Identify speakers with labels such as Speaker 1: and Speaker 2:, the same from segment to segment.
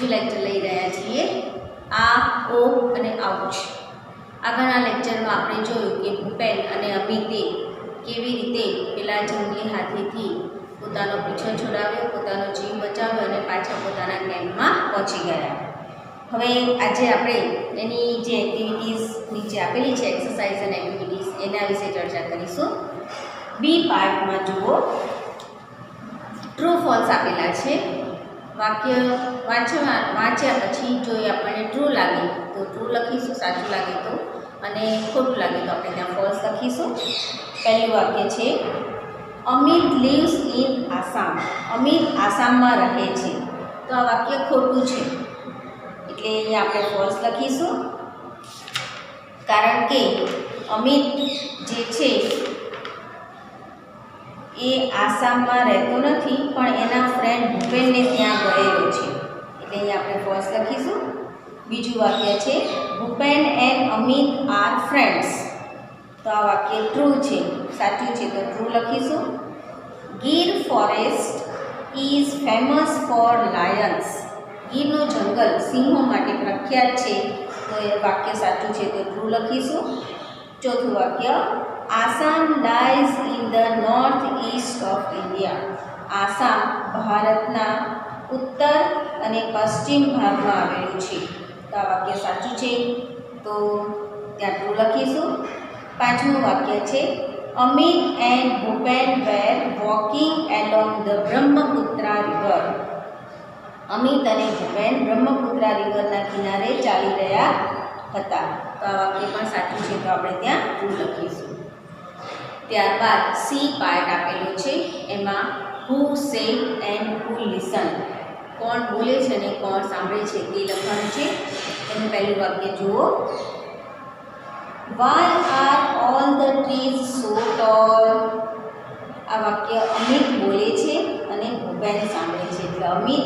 Speaker 1: બીજું લેક્ચર લઈ રહ્યા છીએ આ ઓ અને આઉચ। આગળના લેક્ચરમાં આપણે જોયું કે ભૂપેન અને અમિતે કેવી રીતે પેલા જંગલી હાથીથી પોતાનો પીછો છોડાવ્યો, પોતાનો જીવ બચાવ્યો અને પાછા પોતાના કેમ્પમાં પહોંચી ગયા। હવે આજે આપણે એની જે એક્ટિવિટીઝ નીચે આપેલી છે, એક્સરસાઇઝ અને એક્ટિવિટીઝ, એના વિશે ચર્ચા કરીશું। બી પાર્ટમાં જુઓ, ટ્રુ ફોલ્સ આપેલા છે। વાક્ય વાંચ્યા પછી જો આપણને ટ્રુ લાગે તો ટ્રુ લખીશું, સાચું લાગે તો, અને ખોટું લાગે તો આપણે ત્યાં ફોલ્સ લખીશું। પહેલું વાક્ય છે અમિત લીવ્સ ઇન આસામ। અમિત આસામમાં રહે છે, તો આ વાક્ય ખોટું છે એટલે અહીંયા આપણે ફોલ્સ લખીશું, કારણ કે અમિત જે છે એ આસામમાં રહેતો નથી, પણ એના ફ્રેન્ડ ભૂપેનને ત્યાં ગયેલો છે એટલે અહીંયા આપણે ફોલ્સ લખીશું। બીજું વાક્ય છે Bhupen and Amit are friends, તો આ વાક્ય ટ્રુ છે, સાચું છે તો ટ્રુ લખીશું। Gir forest is famous for lions. ગીરનું જંગલ સિંહો માટે પ્રખ્યાત છે, તો એ વાક્ય સાચું છે તો ટ્રુ લખીશું। ચોથું વાક્ય Assam lies in the north east of India. Assam ભારતના ઉત્તર અને પશ્ચિમ ભાગમાં આવેલું છે, તો આ વાક્ય સાચું છે તો ત્યાં ટ્રુ લખીશું। પાંચમું વાક્ય છે Amit and Bhupen were walking along the Brahmaputra river. Amit અને ભૂપેન બ્રહ્મપુત્રા રિવરના કિનારે ચાલી રહ્યા હતા, તો આ વાક્ય પણ સાચું છે તો આપણે ત્યાં ટ્રુ લખીશું। ત્યારબાદ સી પાર્ટ આપેલો છે, એમાં who said and who listen, કોણ બોલે છે અને કોણ સાંભળે છે તે લખવાનું છે। એનું પહેલું વાક્ય જુઓ, why are all the trees so tall. આ વાક્ય અમિત બોલે છે અને ભૂપેન સાંભળે છે, એટલે અમિત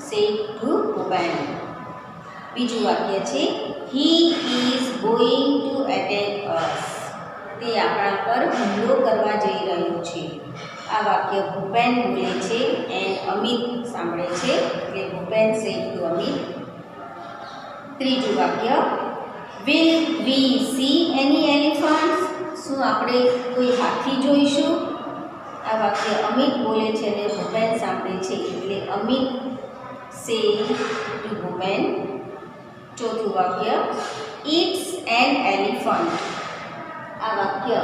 Speaker 1: સેડ ટુ ભૂપેન। બીજું વાક્ય છે he is going to attack us, તે આપણા પર હુમલો કરવા જઈ રહ્યું છે। આ વાક્ય ભૂપેન બોલે છે એન્ડ અમિત સાંભળે છે, એટલે ભૂપેન સેડ ટુ અમિત। ત્રીજું વાક્ય will we C any elephants, શું આપણે કોઈ હાથી જોઈશું? આ વાક્ય અમિત બોલે છે અને ભૂપેન સાંભળે છે, એટલે અમિત સેડ ટુ ભૂપેન। ચોથું વાક્ય ઇટ્સ એન એલિફન્ટ, આ વાક્ય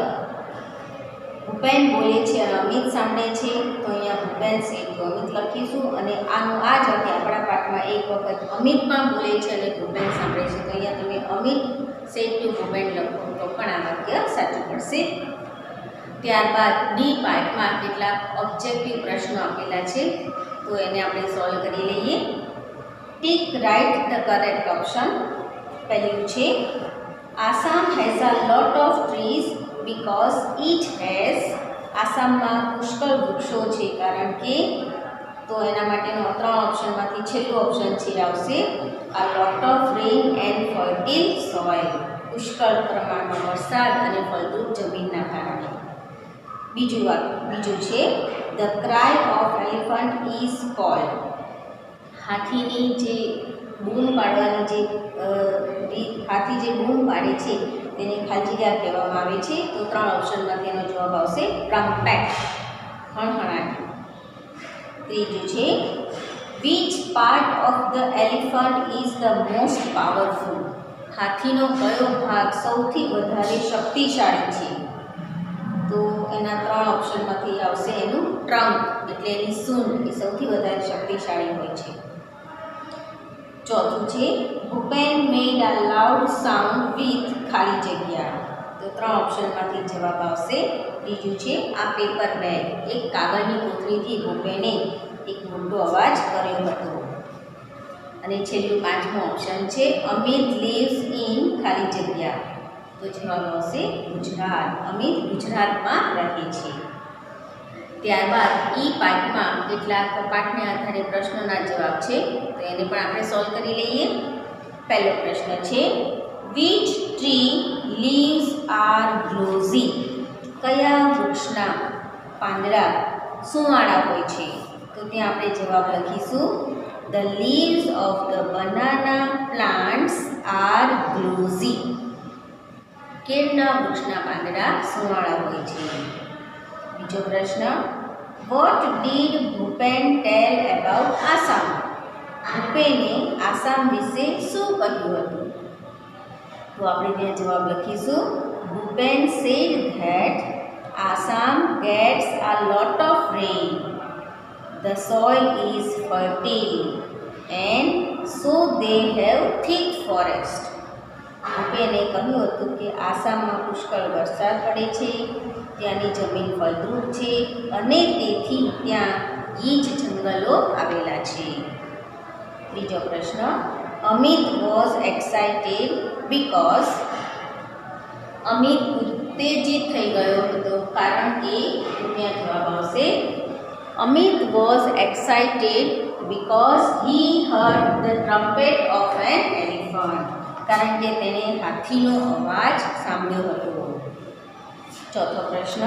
Speaker 1: ભૂપેન બોલે છે અને અમિત સાંભળે છે, તો અહીંયા ભૂપેન સેડ ટુ અમિત લખીશું। અને આનું આ જ વાક્ય આપણા પાઠમાં એક વખત અમિત પણ બોલે છે અને ભૂપેન સાંભળે છે, તો અહીંયા તમે અમિત સેડ ટુ ભૂપેન લખો તો પણ આ વાક્ય સાચું પડશે। ત્યારબાદ ડી પાર્ટમાં કેટલાક ઓબ્જેક્ટિવ પ્રશ્નો આપેલા છે, તો એને આપણે સોલ્વ કરી લઈએ। Tick write the correct option. પહેલું છે Assam has a lot of trees because it has, આસામમાં પુષ્કળ વૃક્ષો છે કારણ કે, તો એના માટેનો 3 ઓપ્શનમાંથી છેલ્લું ઓપ્શન છે આવશે a lot of rain and fertile soil, પુષ્કળ પ્રમાણમાં વરસાદ અને ફળદ્રુપ જમીનના કારણે। બીજું છે the cry of elephant is called, હાથીની જે બૂમ પાડવાની હાથી જે બૂમ પાડે છે તેને ખાલજીગાર કહેવામાં આવે છે, તો 3 ઓપ્શનમાંથી એનો જવાબ આવશે ટ્રમ્પેટ, હણહણાટી। ત્રીજું છે which part of the elephant is the most powerful, હાથીનો કયો ભાગ સૌથી વધારે શક્તિશાળી છે? તો એના 3 ઓપ્શનમાંથી આવશે એનું ટ્રંક, એટલે એની સૂંઢ એ સૌથી વધારે શક્તિશાળી હોય છે। ચોથું છે ભૂપેન મેડ અ લાઉડ સાઉન્ડ વિથ ખાલી જગ્યા, તો 3 ઓપ્શનમાંથી જવાબ આવશે બીજું છે આ પેપર બેગ, એક કાગળની કોથળીથી ભૂપેને એક મોટો અવાજ કર્યો હતો। અને છેલ્લું 5મું ઓપ્શન છે અમિત લીવ્સ ઇન ખાલી જગ્યા, તો જવાબ આવશે ગુજરાત, અમિત ગુજરાતમાં રહે છે। ત્યારબાદ ઈ પાર્ટમાં કેટલાક પાઠને આધારે પ્રશ્નોના જવાબ છે, તો એને પણ આપણે સોલ્વ કરી લઈએ। પહેલો પ્રશ્ન છે વિચ ટ્રી લીવ્સ આર ગ્લોઝી, કયા વૃક્ષના પાંદડા સુંવાળા હોય છે? તો ત્યાં આપણે જવાબ લખીશું The leaves of the banana plants are glossy. કેળના વૃક્ષના પાંદડા સુંવાળા હોય છે. બીજો પ્રશ્ન, What did Bhupen tell about Assam? ભૂપેને Assam વિશે શું કહ્યું હતું? તો આપણે ત્યાં જવાબ લખીશું. Bhupen said that Assam gets a lot of rain. The soil is fertile and so they have thick forest. ભૂપેને કહ્યું હતું કે આસામમાં પુષ્કળ વરસાદ પડે છે, ત્યાંની જમીન ફળદ્રુપ છે અને તેથી ત્યાં ગીચ જંગલો આવેલા છે. ત્રીજો પ્રશ્ન, Amit was excited because. Amit ઉત્તેજિત થઈ ગયો હતો કારણ કે ત્યાં જવાબ આવશે. Amit was excited because he heard the trumpet of an elephant. કારણ કે તેણે હાથીનો અવાજ સાંભળ્યો હતો. ચોથો પ્રશ્ન,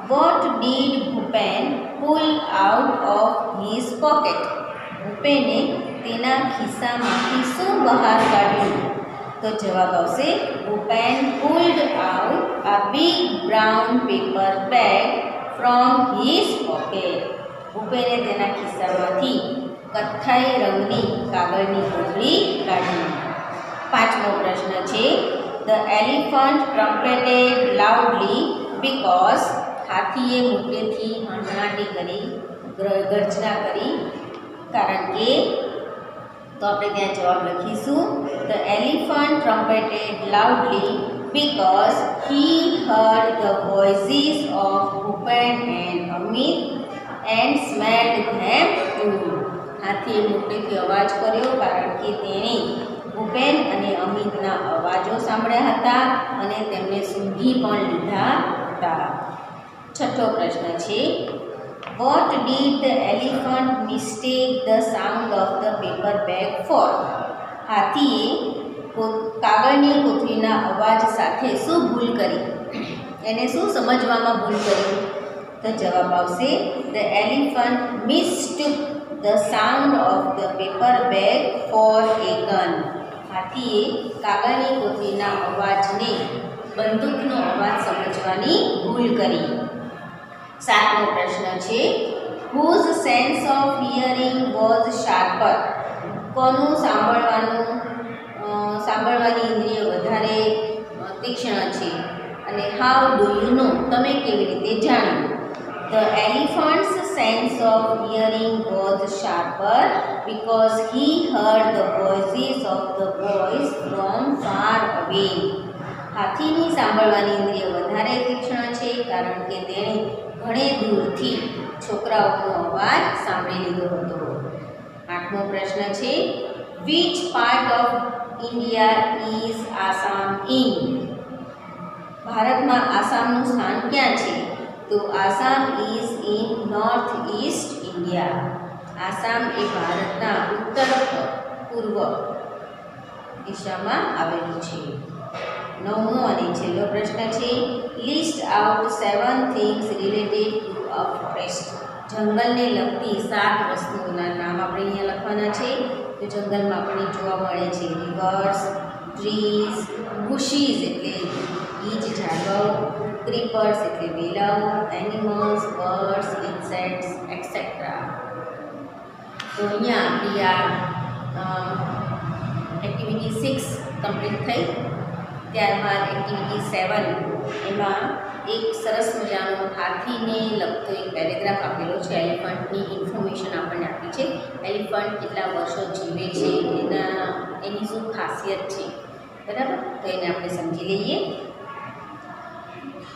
Speaker 1: what did Bhupen pull out of his pocket. ભૂપેને તેના ખિસ્સામાંથી શું બહાર કાઢ્યું? તો જવાબ આવશે. Bhupen pulled out a big brown paper bag from his pocket. ભૂપેને તેના ખિસ્સામાંથી કથ્થાઈ રંગની કાગળની કોથળી કાઢી. પાંચમો પ્રશ્ન છે, the elephant trumpeted loudly because. હાથીએ મોટેથી હણહણાટી કરી, ગર્જના કરી કારણ કે. તો આપણે ત્યાં જવાબ લખીશું. The elephant trumpeted loudly because he heard the voices of Bhupen and Amit and smelled them too. હાથીએ મોટેથી અવાજ કર્યો કારણ કે તેણે ભૂપેન અને અમિતના અવાજો સાંભળ્યા હતા અને તેમને સૂંઘી પણ લીધા હતા. છઠ્ઠો પ્રશ્ન છે, what did the elephant mistake the sound of the paper bag for. હાથીએ કાગળની કોથળીના અવાજ સાથે શું ભૂલ કરી? એને શું સમજવામાં ભૂલ કરી? તો જવાબ આવશે. The elephant mistook the sound of the paper bag for a gun. હાથીએ કાગળની કોથળીના અવાજને બંદૂકનો અવાજ સમજવાની ભૂલ કરી. સાતમો પ્રશ્ન છે, whose sense of hearing was sharper. કોનું સાંભળવાની ઇન્દ્રિય વધારે તીક્ષ્ણ છે અને હાઉ ડુ યુ નો. તમે કેવી રીતે જાણ્યું? The elephant's sense of hearing was sharper because he heard the voices of the boys from far away. હાથીની સાંભળવાની ઇન્દ્રિય વધારે તીક્ષ્ણ છે કારણ કે તેણે ઘણે દૂરથી છોકરાઓનો અવાજ સાંભળી લીધો હતો. આઠમો પ્રશ્ન છે, which part of India is Assam in. ભારતમાં આસામનું સ્થાન ક્યાં છે? તો Assam is in north east India. Assam એ ભારતના ઉત્તર પૂર્વ દિશામાં આવેલું છે. નવમો અને છેલ્લો પ્રશ્ન છે, list out 7 things related to a forest. જંગલને લગતી 7 વસ્તુઓના નામ આપણે અહીંયા લખવાના છે. તો જંગલમાં આપણને જોવા મળે છે રિવર્સ, ટ્રીઝ, બુશીઝ એટલે ગીચ ઝાડવાઓ, ક્રીપર્સ એટલે વેલાઓ, એનિમલ્સ, બર્ડ્સ, ઇન્સેક્ટ્સ એક્સેટ્રા. તો અહીંયા આપણી આ એક્ટિવિટી 6 કમ્પ્લીટ થઈ. ત્યારબાદ એક્ટિવિટી 7 એમાં એક સરસ મજાનો હાથીને લગતો એક પેરેગ્રાફ આપેલો છે. એલિફન્ટની ઇન્ફોર્મેશન આપણને આપી છે. એલિફન્ટ કેટલા વર્ષો જીવે છે, એની શું ખાસિયત છે, બરાબર? તો એને આપણે સમજી લઈએ.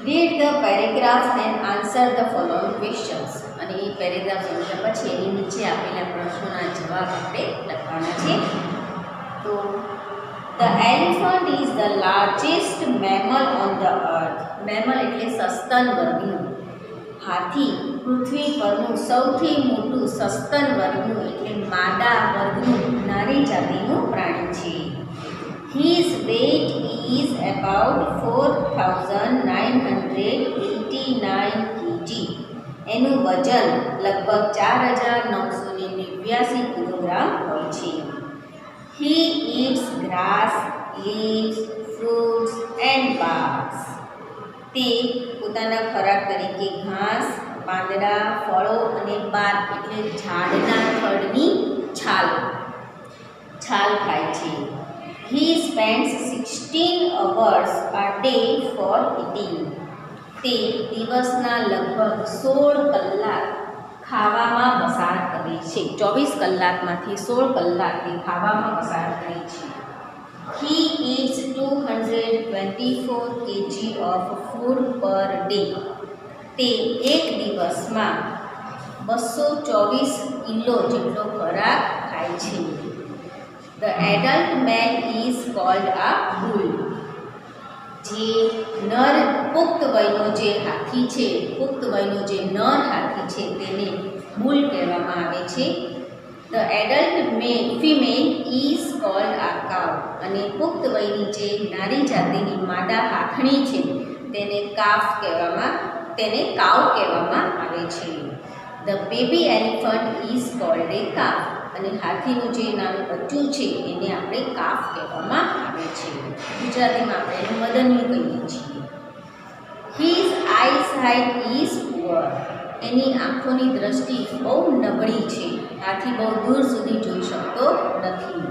Speaker 1: Read the paragraph and answer the following questions. અને એ પેરેગ્રાફ સમજ્યા પછી એની નીચે આપેલા પ્રશ્નોના જવાબ આપણે લખવાના છે. તો The elephant is the largest mammal on the earth. Mammal એટલે સસ્તન વર્ગનું. હાથી પૃથ્વી પરનું સૌથી મોટું સસ્તન વર્ગનું એટલે માદા વર્ગનું નારી જાતિનું પ્રાણી છે. His weight is about 4,989 kg. એનું વજન લગભગ 4,989 89 કિલોગ્રામ હોય છે. He eats grass, leaves, fruits and barks. તે પોતાના ખોરાક તરીકે ઘાસ, પાંદડા, ફળો અને બાર્ક એટલે ઝાડના થડની છાલ ખાય છે. He spends 16 hours a day for eating. તે દિવસના લગભગ 16 કલાક ખાવામાં પસાર કરે છે. 24 કલાકમાંથી 16 કલાક તે ખાવામાં પસાર કરે છે. He eats 224 kg of food per day. તે એક દિવસમાં 224 કિલો જેટલો ખોરાક ખાય છે. The adult man is called a bull. જે નર પુખ્ત વયનો જે હાથી છે, પુખ્ત વયનો જે નર હાથી છે તેને બુલ કહેવામાં આવે છે. The adult female is called a cow. અને પુખ્ત વયની જે નારી જાતિની માદા હાથણી છે તેને કાવ કહેવામાં આવે છે. The baby elephant is called a calf. અને હાથીનું જે નાનું બચ્ચું છે એને આપણે કાફ કહેવામાં આવે છે. ગુજરાતીમાં આપણે એનું મદનિયું કહીએ છીએ. His eyesight is poor. એની આંખોની દ્રષ્ટિ બહુ નબળી છે. હાથી બહુ દૂર સુધી જોઈ શકતો નથી.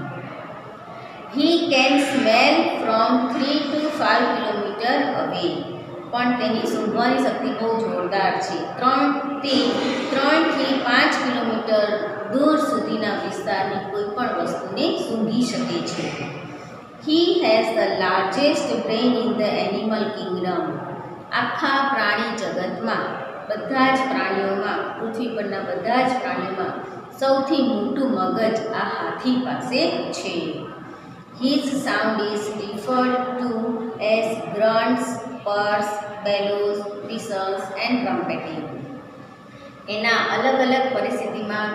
Speaker 1: He can smell from 3 to 5 kilometre away. પણ તેની સૂંઘવાની શક્તિ બહુ જોરદાર છે. 3 થી 5 કિલોમીટર દૂર સુધીના વિસ્તારની કોઈ પણ વસ્તુને સૂંઘી શકે છે. He has the largest brain in the animal kingdom. આખા પ્રાણી જગતમાં બધા જ પ્રાણીઓમાં, પૃથ્વી પરના બધા જ પ્રાણીઓમાં સૌથી મોટું મગજ આ હાથી પાસે છે. His sound is referred to as grunts, purrs, bellows, whistles and trumpeting. એના અલગ અલગ પરિસ્થિતિમાં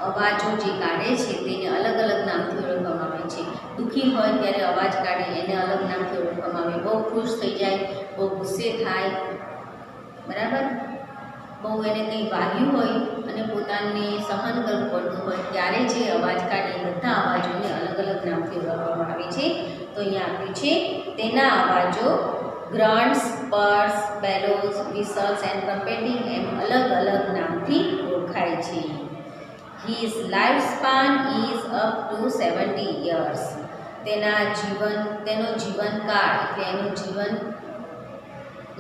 Speaker 1: અવાજો જે કાઢે છે તેને અલગ અલગ નામથી ઓળખવામાં આવે છે. દુઃખી હોય ત્યારે અવાજ કાઢે એને અલગ નામથી ઓળખવામાં આવે. બહુ ખુશ થઈ જાય, બહુ ગુસ્સે થાય, બરાબર, બહુ એને કંઈ વાગ્યું હોય અને પોતાને સહન કરવું પડતું હોય ત્યારે જે અવાજ કાઢે એ બધા અવાજોને અલગ અલગ નામથી ઓળખવામાં આવે છે. તો અહીંયા આપ્યું છે તેના અવાજો grunts, purrs, bellows, whistles and trumpeting એમ અલગ અલગ નામથી ઓળખાય છે. His lifespan is up to 70 years. તેનો જીવનકાળ એટલે એનું જીવન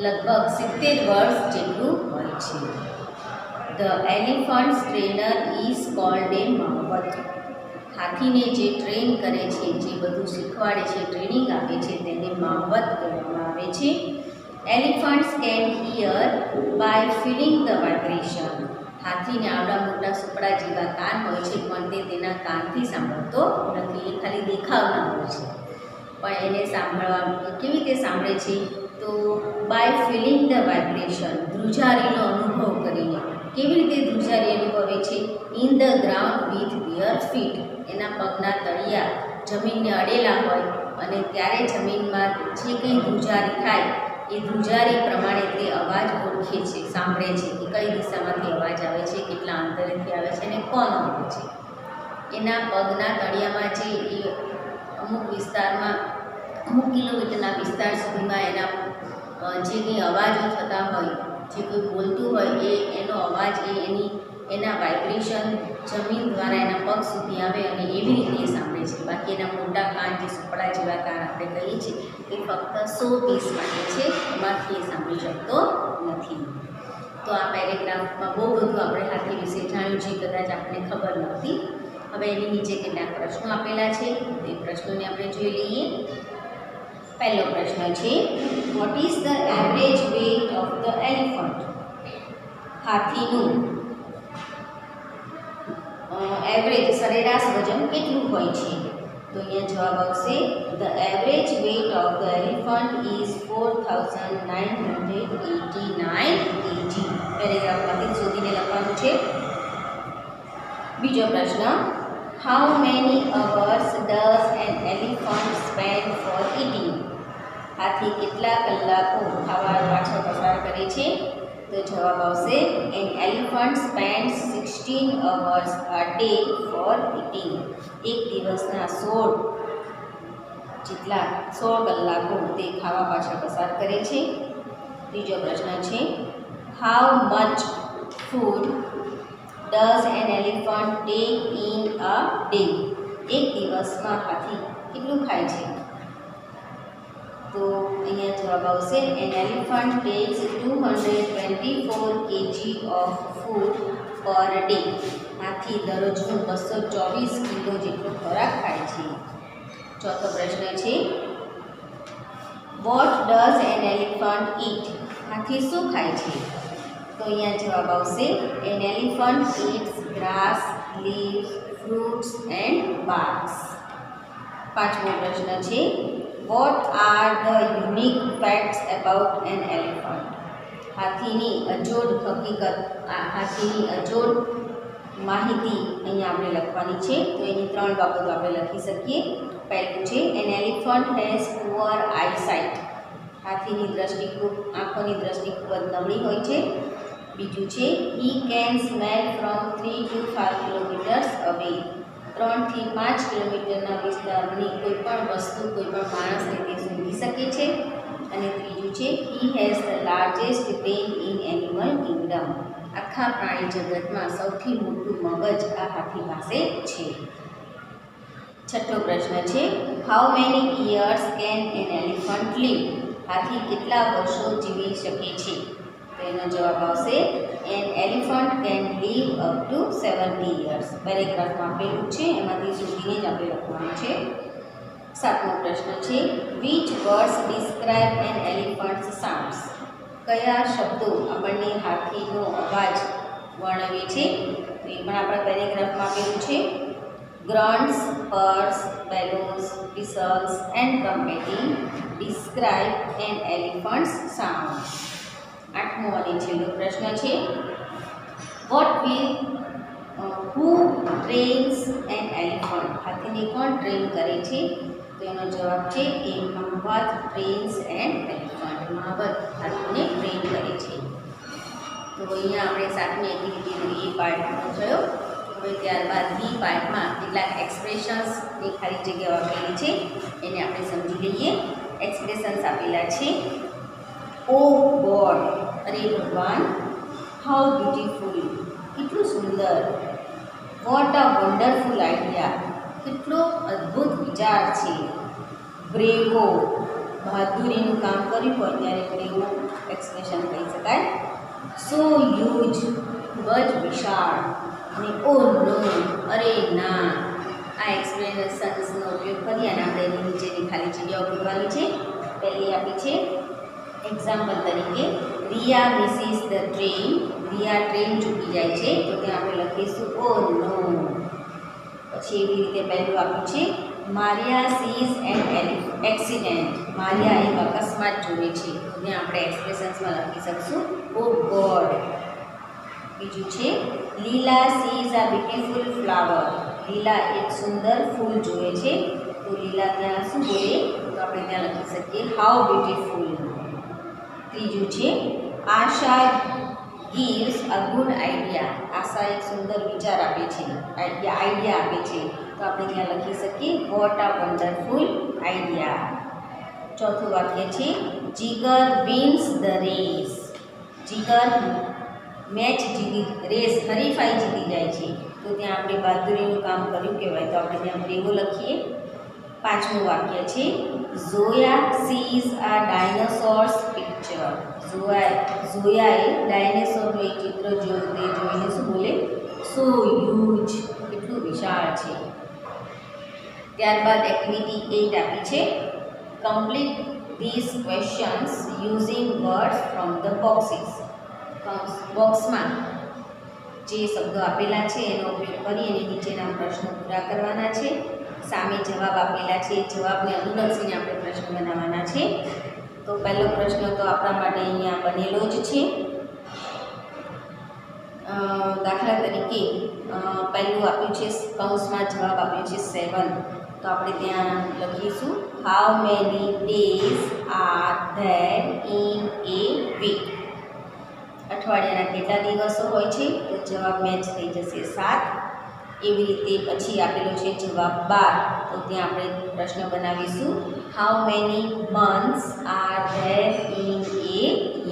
Speaker 1: લગભગ 70 વર્ષ જેટલું હોય છે. The elephant's trainer is called a mahvat. હાથીને જે ટ્રેન કરે છે, જે બધું શીખવાડે છે, ટ્રેનિંગ આપે છે તેને mahvat કહેવામાં આવે છે. Elephants can hear by feeling the vibration. હાથીને આવડા મોટા સુપડા જેવા કાન હોય છે પણ તે તેના કાનથી સાંભળતો નથી. એ ખાલી દેખાવના હોય છે પણ એને સાંભળવા કેવી રીતે સાંભળે છે? તો બાય ફિલિંગ ધ વાઇબ્રેશન, ધ્રુજારીનો અનુભવ કરીને. કેવી રીતે ધ્રુજારી અનુભવે છે? In the ground with their feet. એના પગના તળિયા જમીનને અડેલા હોય અને ત્યારે જમીનમાં જે કંઈ ધ્રુજારી થાય એ ધ્રુજારી પ્રમાણે તે અવાજ ઓળખે છે, સાંભળે છે કે કઈ દિશામાંથી અવાજ આવે છે, કેટલા અંતરેથી આવે છે અને કોણ આવે છે. એના પગના તળિયામાં જે એ અમુક વિસ્તારમાં, અમુક કિલોમીટરના વિસ્તાર સુધીમાં એના જે કંઈ અવાજો થતા હોય, જે કોઈ બોલતું હોય એનો અવાજ એના વાઇબ્રેશન જમીન દ્વારા એના પગ સુધી આવે અને એવી રીતે એ સાંભળે છે. બાકી એના મોટા કાન, જે સુપડા જેવા કાન આપણે કહીએ છીએ, એ ફક્ત 100 પીસ માટે છે, એમાંથી એ સાંભળી શકતો નથી. તો આ પેરેગ્રાફમાં બહુ બધું આપણે હાથી વિશે જાણ્યું છે, કદાચ આપણને ખબર નહોતી. હવે એની નીચે કેટલાક પ્રશ્નો આપેલા છે, તે પ્રશ્નોને આપણે જોઈ લઈએ. પહેલો પ્રશ્ન છે, what is the average weight of the elephant? હાથીનું એવરેજ સરેરાશ વજન કેટલું હોય છે? તો અહીંયા જવાબ આવશે, the average weight of the elephant is 4989 kg. પેરેગ્રાફમાંથી શોધીને લખવાનું છે. બીજો પ્રશ્ન, how many hours does an elephant spend for eating? હાથી કેટલા કલાકો ખાવા પાછળ પસાર કરે છે? तो जवाब आवशे an एलिफન્ટ spends 16 hours a day for eating. एक दिवसना 16 કલાકો તે ખાવા પાછળ પસાર કરે છે. ત્રીજો પ્રશ્ન છે how much food does an elephant tech in a day? એક દિવસમાં હાથી કેટલું ખાય છે? तो अँ जवाब आवशे an elephant takes 224 kg of food per day. हाथी दररोजनु 224 किलो जेटलो खोराक खाय छे. चौथो प्रश्न है what does an elephant eat? हाथी शू खाय छे? तो अँ जवाब आवशे an elephant eats grass, leaves, fruits and barks. पांचमो प्रश्न है what are the unique facts about an elephant? हाथीनी अजोड हकीकत, हाथीनी अजोड माहिती अहीं आपणे लखवानी छे. तो एनी 3 बाबतो आपणे लखी सकीए. पहलुं छे एन एलिफન્ટ हेज पुअर आईसाइट. हाथीनी दृष्टि खूब आँखोनी दृष्टि खूब ज नबળી होय छे. बीजुं छे he can smell from 3 to 5 kilometres away. 3 થી 5 કિલોમીટરના વિસ્તારની કોઈપણ વસ્તુ કોઈપણ માણસને તે સૂંઘી શકે છે. અને ત્રીજું છે he has the largest brain in animal Kingdom. આખા પ્રાણી જગતમાં સૌથી મોટું મગજ આ હાથી પાસે છે. છઠ્ઠો પ્રશ્ન છે how many years can an elephant live? હાથી કેટલા વર્ષો જીવી શકે છે? तो एनो जवाब आवशे an elephant can live up to 70 years. Paragraph में आपेलू है एमांथी शोधीने ज आपणे लखवानुं छे. सातमो प्रश्न है which words describe an elephant's sounds? कया शब्दों आपणे हाथीनो अवाज वर्णवे छे? तो ये पण आपणा पेरेग्राफ में आपेलू है grunts, purrs, bellows, whistles and trumpeting describe an elephant's sounds. आठमो और छेल्लो प्रश्न है what will who trains an elephant? हाथी ने कौन ट्रेन करे छे? तो एनो जवाब है कि महावत ट्रेन्स एन एलिफન્ટ. महावत हाथी ने ट्रेन करे छे. तो अहीं आपणे 7મી एक्टिविटीनो ए पार्ट पूरो थयो. हवे त्यारबाद बी पार्ट में કેટલાક एक्सप्रेशन्स ની ખાલી જગ્યાઓ આપેલી છે એને આપણે સમજી લઈએ. एक्सप्रेशन्स આપેલા છે ओ गॉड, अरे भगवान, हाउ ब्यूटीफुल, कितलू सुंदर, वॉट अ वंडरफुल आइडिया, कितलो अद्भुत विचार छे, ब्रेवो, बहादुरीनुं काम कर्युं होय त्यारे ब्रेवो एक्सप्रेशन कही शकाय. सो ह्यूज, खूब ज विशाळ. अने ओ नो, अरे ना. आ एक्सप्रेशन्सनो उपयोग करी अने आपणे एनी नीचेनी खाली जग्याओ पूरवानी छे. पहेली आपी छे एग्जाम्पल तरीके Riya misses the train. Riya train चूकी जाए छे तो त्यां आपणे लखीशुं ओ नो. पछी एवी रीते पहेलुं आप्युं छे Maria sees an accident. Maria एक अकस्मात जोए छे तो त्यां आपणे एक्सप्रेशन्समां लखी शकशुं ओ गॉड. बीजुं छे लीला सीज अ ब्यूटीफुल फ्लावर. लीला एक सुंदर फूल जोए छे तो लीला त्यां शुं बोले तो आपणे त्यां लखी शकीए हाउ ब्यूटीफुल. तीजू है Asha gives a good idea. Asha एक सुंदर विचार आपे छे, आइडिया आपे छे तो आपणे त्यां लखी सकीए वॉट अ वंडरफुल आइडिया. चौथुं वाक्य है जिगर विन्स द रेस. जिगर मैच जीती, रेस हरीफाई जीती जाए छे तो त्यां आपणे बहादुरीनुं काम कर्युं कहेवाय तो आपणे त्यां ब्रेवो लखीए. पांचमું वाक्य है Zoya sees a dinosaurs picture. जोयाए डायनासोरનું एक चित्र જોયું તે જોઈને શું બોલે सो ह्यूज, કેટલું વિશાળ છે. ત્યારબાદ એક્ટિવિટી 8 આપી છે complete this questions using words from the boxes. બોક્સમાં જે શબ્દો આપેલા છે એનો ઉપયોગ કરી અને નીચેના પ્રશ્નો પૂરા કરવાના છે. सामे जवाब आपेला है, जवाबने अनुलक्षीने आपणे प्रश्न बनाववाना छे. तो पहलो प्रश्न तो आपणा माटे अहींया बनेलो ज छे. दाखला तरीके पहलू आप्युं छे कौंसमां जवाब आप्यो छे 7 तो आपणे त्यां लखीशुं how many days are there in a week. 8 અઠવાડિયાના કેટલા દિવસો હોય છે? તો જવાબ મેચ થઈ જશે 7. એવી રીતે પછી આપેલો છે જવાબ 12. તો ત્યાં આપણે પ્રશ્ન બનાવીશું how many months R there in A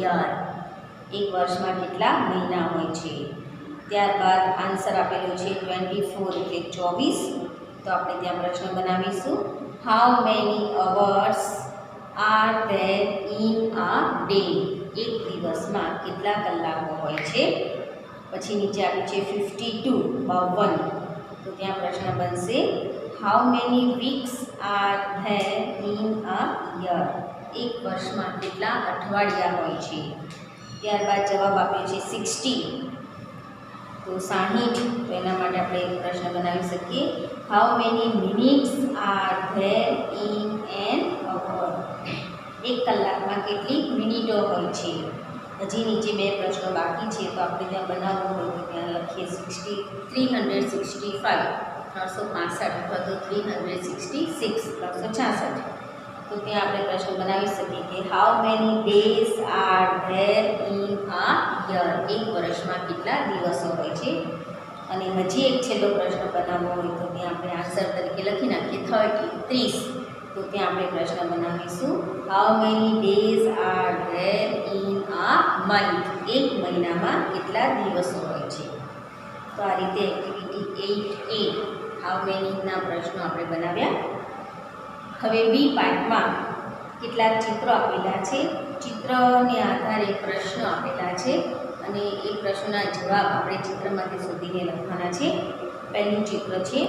Speaker 1: year? એક વર્ષમાં કેટલા મહિના હોય છે? ત્યારબાદ આન્સર આપેલો છે 24 એટલે 24. તો આપણે ત્યાં પ્રશ્ન બનાવીશું how many hours R there in a day? એક દિવસમાં કેટલા કલાકો હોય છે? પછી નીચે આપ્યું છે 52 52. તો ત્યાં પ્રશ્ન બનશે how many weeks are there in a year? એક વર્ષમાં કેટલા અઠવાડિયા હોય છે? ત્યારબાદ જવાબ આપ્યો છે 60. તો 60. તો એના માટે આપણે પ્રશ્ન બનાવી શકીએ how many minutes are there in an hour? એક કલાકમાં કેટલી મિનિટો હોય છે? હજી નીચે 2 પ્રશ્નો બાકી છે, તો આપણે ત્યાં બનાવવું હોય તો ત્યાં લખીએ 365 365 અથવા તો 366 366. તો ત્યાં આપણે પ્રશ્ન બનાવી શકીએ કે how many days R there in a year? એક વર્ષમાં કેટલા દિવસો હોય છે? અને હજી એક છેલ્લો પ્રશ્ન બનાવવો હોય તો ત્યાં આપણે આન્સર તરીકે લખી નાખીએ 30. તો ત્યાં આપણે પ્રશ્ન બનાવીશું how many days R there in a month? એક મહિનામાં કેટલા દિવસો હોય છે? તો આ રીતે એક્ટિવિટી 8A હાઉ મેનીના પ્રશ્નો આપણે બનાવ્યા. હવે બી પાર્ટમાં કેટલાક ચિત્રો આપેલા છે. ચિત્રને આધારે પ્રશ્નો આપેલા છે અને એ પ્રશ્નના જવાબ આપણે ચિત્રમાંથી શોધીને લખવાના છે. પહેલું ચિત્ર છે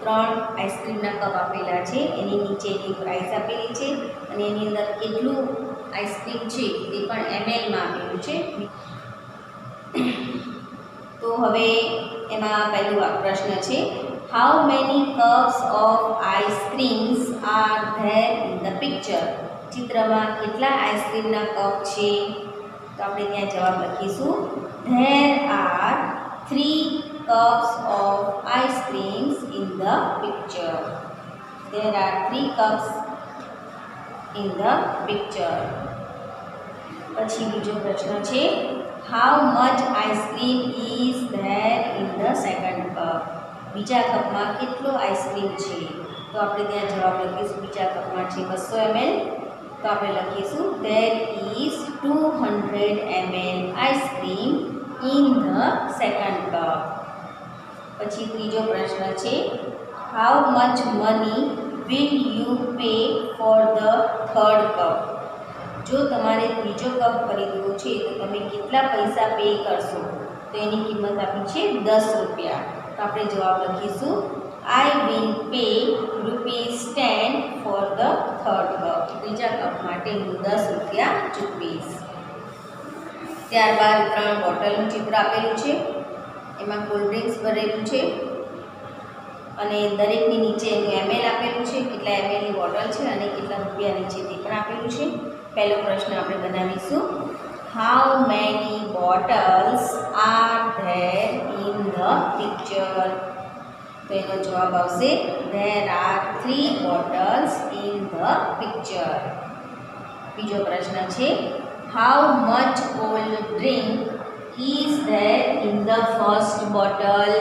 Speaker 1: 3 આઈસ્ક્રીમના કપ આપેલા છે, એની નીચેની પ્રાઇસ આપેલી છે અને એની અંદર કેટલું આઈસ્ક્રીમ છે તે પણ mlમાં આપેલું છે. તો હવે એમાં પહેલું પ્રશ્ન છે how many cups of ice creams R there in the picture? ચિત્રમાં કેટલા આઈસ્ક્રીમના કપ છે? તો આપણે ત્યાં જવાબ લખીશું there are 3 cups of ice creams in the picture. There are 3 cups in the picture. પછી બીજો પ્રશ્ન છે how much ice cream is there in the second cup? બીજા કપમાં કેટલો આઈસ્ક્રીમ છે? તો આપણે ત્યાં જવાબ લખીશું બીજા કપમાં છે 200 ml. તો આપણે લખીશું there is 200 ml ice cream in the second cup. પછી ત્રીજો પ્રશ્ન છે how much money will you pay for the third cup? જો તમારે ત્રીજો કપ ખરીદવો છે તો તમે કેટલા પૈસા પે કરશો? તો એની કિંમત આપી છે 10 રૂપિયા. તો આપણે જવાબ લખીશું I will pay ₹10 for the third cup. ત્રીજા કપ માટે હું 10 રૂપિયા ચૂકવીશ. ત્યારબાદ 3 બોટલનું ચિત્ર આપેલું છે. એમાં કોલ્ડ ડ્રિંક્સ ભરેલું છે અને દરેકની નીચે એનું ml આપેલું છે, કેટલા mlની બોટલ છે અને કેટલા રૂપિયાની છે તે પણ આપેલું છે. પહેલો પ્રશ્ન આપણે બનાવીશું how many bottles R there in the picture? તો એનો જવાબ આવશે there are 3 bottles in the picture. બીજો પ્રશ્ન છે how much cold drink is there in the first bottle?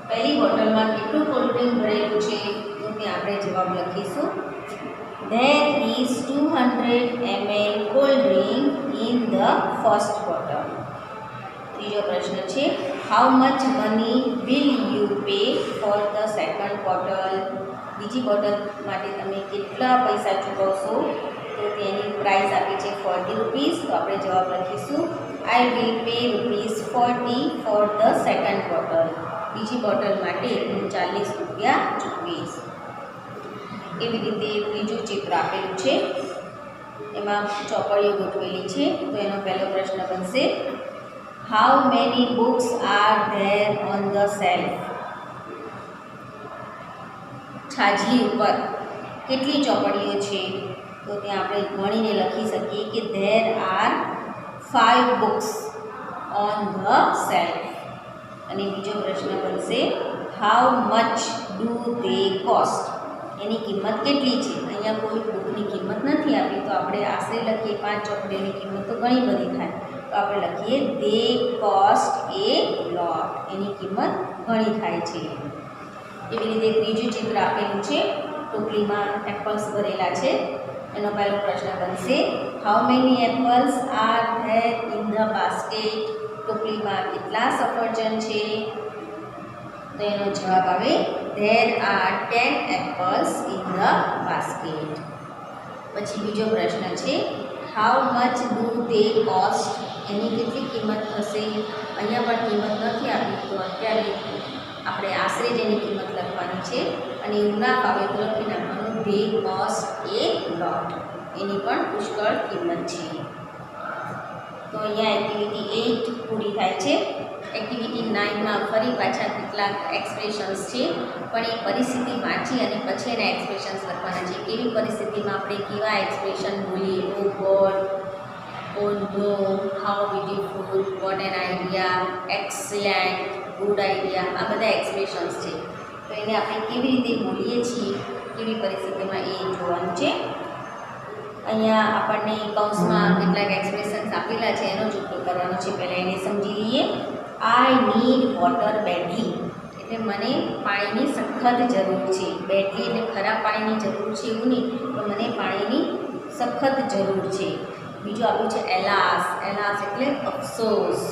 Speaker 1: પહેલી બોટલમાં કેટલું કોલ્ડ ડ્રિંક ભરેલું છે? તો ત્યાં આપણે જવાબ લખીશું there is 200 ml cold drink in the first bottle. ત્રીજો પ્રશ્ન છે how much money will you pay for the second bottle? બીજી બોટલ માટે તમે કેટલા પૈસા ચૂકવશો? તો તેની પ્રાઇસ આપી છે 40 રૂપીસ. તો આપણે જવાબ લખીશું I will pay ₹40 for the second bottle. બીજી બોટલ માટે હું 40 રૂપિયા ચૂકવીશ. એવી રીતે ત્રીજું ચિત્ર આપેલું છે, એમાં ચોપડીઓ ગોઠવેલી છે. તો એનો પહેલો પ્રશ્ન બનશે how many books are there on the shelf? છાજલી ઉપર કેટલી ચોપડીઓ છે? તો ત્યાં આપણે ગણીને લખી શકીએ કે there are 5 books on the shelf. અને બીજો પ્રશ્ન બનશે how much do they cost? એની કિંમત કેટલી છે? અહીંયા કોઈ બુકની કિંમત નથી આપી તો આપણે આશરે લખીએ 5 ચોપડીઓની કિંમત તો ઘણી બધી થાય. તો આપણે લખીએ દે કોસ્ટ એ લોટ, એની કિંમત ઘણી થાય છે. એવી રીતે ત્રીજું ચિત્ર આપેલું છે, ટોપલીમાં એપલ્સ ભરેલા છે. એનો પહેલો પ્રશ્ન બનશે how many apples are there in the basket. ટોપલીમાં કેટલા સફરજન છે? તો એનો જવાબ આવે there are 10 apples in the basket. પછી બીજો પ્રશ્ન છે how much do they cost. એની કેટલી કિંમત થશે? અહીંયા પણ કિંમત નથી આપી, તો અત્યારે આપણે આશરે જ એની કિંમત લખવાની છે, અને એવું ના ફાવે તો લખી નાખવાનું ધે કોસ્ટ એ લોટ, એની પણ પુષ્કળ કિંમત છે. તો અહીંયા એક્ટિવિટી 8 પૂરી થાય છે. એક્ટિવિટી 9માં ફરી પાછા કેટલાક એક્સપ્રેશન્સ છે, પણ એ પરિસ્થિતિ વાંચી અને પછી એના એક્સપ્રેશન્સ લખવાના છે. કેવી પરિસ્થિતિમાં આપણે કેવા એક્સપ્રેશન બોલીએ, oh God, oh no, how beautiful, what an idea, excellent, good idea, આ બધા એક્સપ્રેશન્સ છે. તો એને આપણે કેવી રીતે બોલીએ છીએ, કેવી પરિસ્થિતિમાં એ જોવાનું છે. અહીંયા આપણને કૌંસમાં કેટલાક એક્સપ્રેશન્સ આપેલા છે, એનો જ ઉપયોગ કરવાનો છે. પહેલાં એને સમજી લઈએ. આઈ નીડ વોટર બેડલી, એટલે મને પાણીની સખત જરૂર છે. બેડલી એટલે ખરાબ પાણીની જરૂર છે એવું નહીં, તો મને પાણીની સખત જરૂર છે. બીજું આપ્યું છે એલાસ, એલાસ એટલે અફસોસ.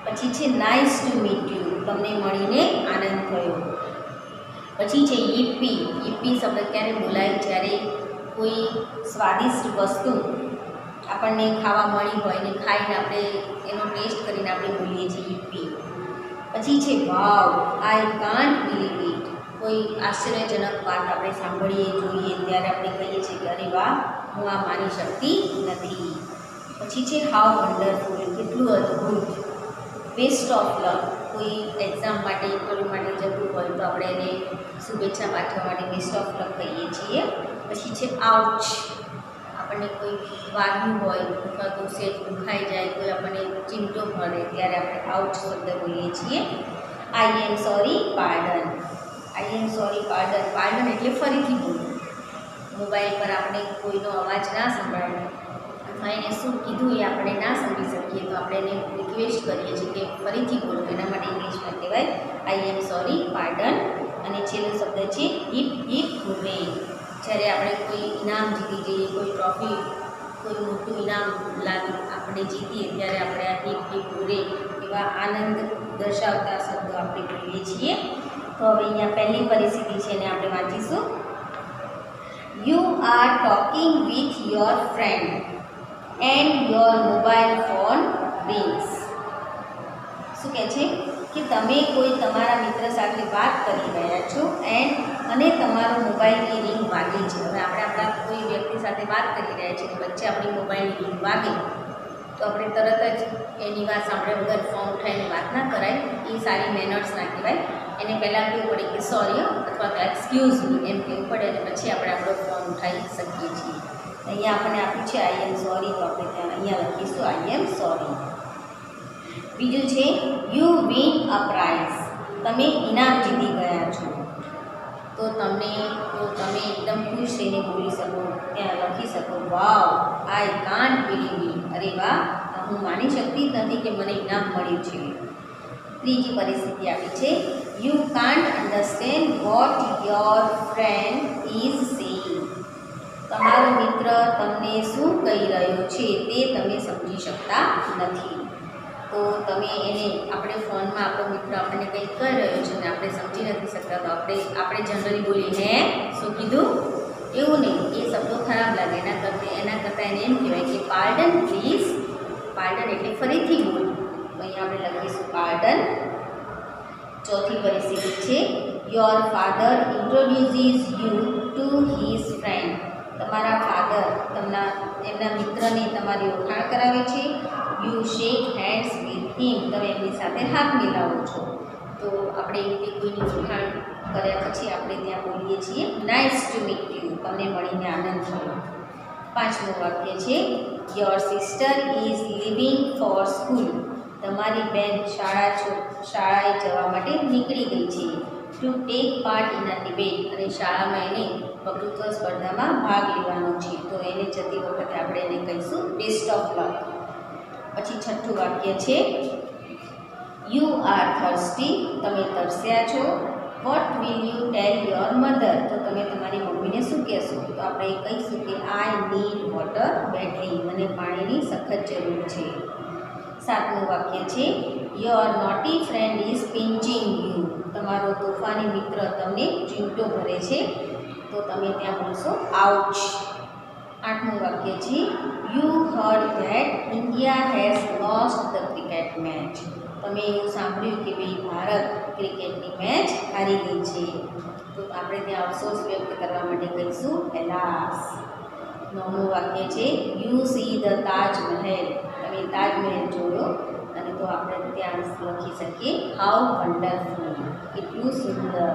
Speaker 1: પછી છે નાઇસ ટુ મીટ યુ, તમને મળીને આનંદ થયો. પછી છે યીપી. યીપી શબ્દ ક્યારે બોલાય? જ્યારે કોઈ સ્વાદિષ્ટ વસ્તુ આપણને ખાવા મળી હોય ને ખાઈને આપણે એનો ટેસ્ટ કરીને આપણે બોલીએ છીએ યીપી. પછી છે વાવ, આઈ કાન્ટ બિલીવ ઇટ. કોઈ આશ્ચર્યજનક વાત આપણે સાંભળીએ જોઈએ ત્યારે આપણે કહીએ છીએ કે અરે વાહ, હું આ માની શકતી નથી. પછી છે હાઉ વન્ડરફુલ, કેટલું અદ્ભુત. બેસ્ટ ઓફ લક, કોઈ એક્ઝામ માટે ઇન્ટરવ્યૂ માટે જતું હોય તો આપણે એને શુભેચ્છા પાઠવવા માટે બેસ્ટ ઓફ લક કહીએ છીએ. પછી છે આઉચ, આપણને કોઈ વાગ્યું હોય અથવા તો સેજ દુખાઈ જાય, કોઈ આપણને ચીમટો મળે ત્યારે આપણે આઉચ શબ્દ બોલીએ છીએ. I am sorry pardon, I am sorry pardon, pardon એટલે ફરીથી બોલવું. મોબાઈલ પર આપણે કોઈનો અવાજ ના સંભળાય અથવા એને શું કીધું એ આપણે ના સમજી શકીએ તો આપણે એને રિક્વેસ્ટ કરીએ છીએ કે ફરીથી બોલો. એના માટે ઇંગ્લિશમાં કહેવાય આઈ એમ સોરી પાર્ડન. અને છેલ્લો શબ્દ છે હિપ હિપ હુરે, જ્યારે આપણે કોઈ ઇનામ જીતી જઈએ, કોઈ ટ્રોફી, કોઈ મોટું ઇનામ આપણે જીતીએ ત્યારે આપણે આ હિપ હિપ હુરે એવા આનંદ દર્શાવતા શબ્દો આપણે બોલીએ છીએ. તો હવે અહીંયા પહેલી પરિસ્થિતિ છે એને આપણે વાંચીશું. You are talking with your friend and your mobile phone rings. શું કહે છે કે તમે કોઈ તમારા મિત્ર સાથે વાત કરી રહ્યા છો અને તમારો મોબાઈલની રિંગ વાગે છે. હવે આપણે આપણા કોઈ વ્યક્તિ સાથે વાત કરી રહ્યા છીએ વચ્ચે આપણી મોબાઈલની રિંગ વાગે તો આપણે તરત જ એની વાત સાંભળ્યા વગર ફોન ઉઠાવીને વાત ના કરાય, એ સારી મેનર્સ ના કહેવાય. એને પહેલાં કહેવું પડે કે સોરી અથવા તો એક્સક્યુઝ મી એમ કહેવું પડે અને પછી આપણે આપણો ફોન ઉઠાવી શકીએ છીએ. અહીંયા આપણને આપ્યું છે આઈ એમ સોરી, તો આપણે ત્યાં અહીંયા લખીશું આઈ એમ સોરી. બીજું છે યુ વિન અ પ્રાઇઝ, તમે ઇનામ જીતી ગયા છો. તો તમે એકદમ ખુશ થઈને બોલી શકો, ત્યાં લખી શકો વાવ આઈ કાન્ટ બિલીવ ઇટ, અરે વાહ, હું માની શકતી જ નથી કે મને ઇનામ મળ્યું છે. ત્રીજી પરિસ્થિતિ આપી છે you can't understand what your friend is saying, તમારો મિત્ર તમને શું કહી રહ્યો છે તે તમે સમજી શકતા નથી. તો તમે એને આપણે ફોનમાં આપણો મિત્ર આપણને કંઈક કહી રહ્યો છે અને આપણે સમજી નથી શકતા તો આપણે જનરલી બોલીએ હે શું કીધું, એવું નહીં, એ શબ્દો ખરાબ લાગે. એના કરતાં એને એમ કહેવાય કે પાર્ડન પ્લીઝ. પાર્ડન એટલે ફરીથી બોલવું, તો અહીંયા આપણે લખીશું પાર્ડન. ચોથી પરિસ્થિતિ છે your father introduces you to his friend, તમારા ફાધર એમના મિત્રને તમારી ઓળખાણ કરાવે છે. You shake hands with him, તમે એમની સાથે હાથ મિલાવો છો. તો આપણે એવી રીતે કોઈની ઓળખાણ કર્યા પછી આપણે ત્યાં બોલીએ છીએ નાઇસ ટુ મીટ યુ, તમને મળીને આનંદ થયો. પાંચમું વાક્ય છે your sister is living for school, તમારી બેન શાળાએ જવા માટે નીકળી ગઈ છે. To take part in a debate, અને શાળામાં એને વક્તૃત્વ સ્પર્ધામાં ભાગ લેવાનો છે. તો એને જતી વખતે આપણે એને કહીશું બેસ્ટ ઓફ લક. પછી છઠ્ઠું વાક્ય છે યુ આર થર્સ્ટી, તમે તરસ્યા છો. What will you tell your mother, તો તમે તમારી મમ્મીને શું કહેશો? તો આપણે કહીશું કે આઈ નીડ વોટર બેડલી, મને પાણીની સખત જરૂર છે. સાતમું વાક્ય છે your naughty friend is pinching you, તમારો તોફાની મિત્ર તમને ચીમટો ભરે છે, તો તમે ત્યાં બોલશો આઉચ. આઠમું વાક્ય છે you heard that India has lost the cricket match, તમે એવું સાંભળ્યું કે ભાઈ ભારત ક્રિકેટની મેચ હારી ગઈ છે, તો આપણે ત્યાં અફસોસ વ્યક્ત કરવા માટે કહીશું હેલાસ. નવમું વાક્ય છે યુ સી ધ તાજમહેલ, તમે તાજમહેલ જોયો, અને તો આપણે ત્યાં લખી શકીએ હાઉ વન્ડરફુલ, કેટલું સુંદર.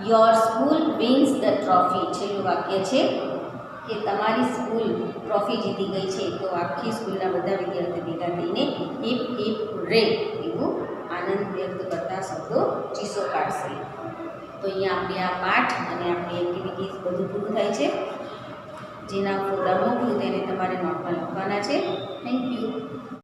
Speaker 1: Your school wins the trophy, છેલ્લું વાક્ય છે કે તમારી સ્કૂલ ટ્રોફી જીતી ગઈ છે, તો આખી સ્કૂલના બધા વિદ્યાર્થીઓ ભેગા થઈને હિપ હિપ હુર્રે એવું આનંદ વ્યક્ત કરતા શબ્દો ચીસો કાઢશે. તો અહીંયા આપણે આ પાઠ અને આપણી એક્ટિવિટીઝ બધું પૂરું થાય છે. જેના પ્રોગ્રામ મોકલું તેને તમારે નોટમાં લખવાના છે. Thank you.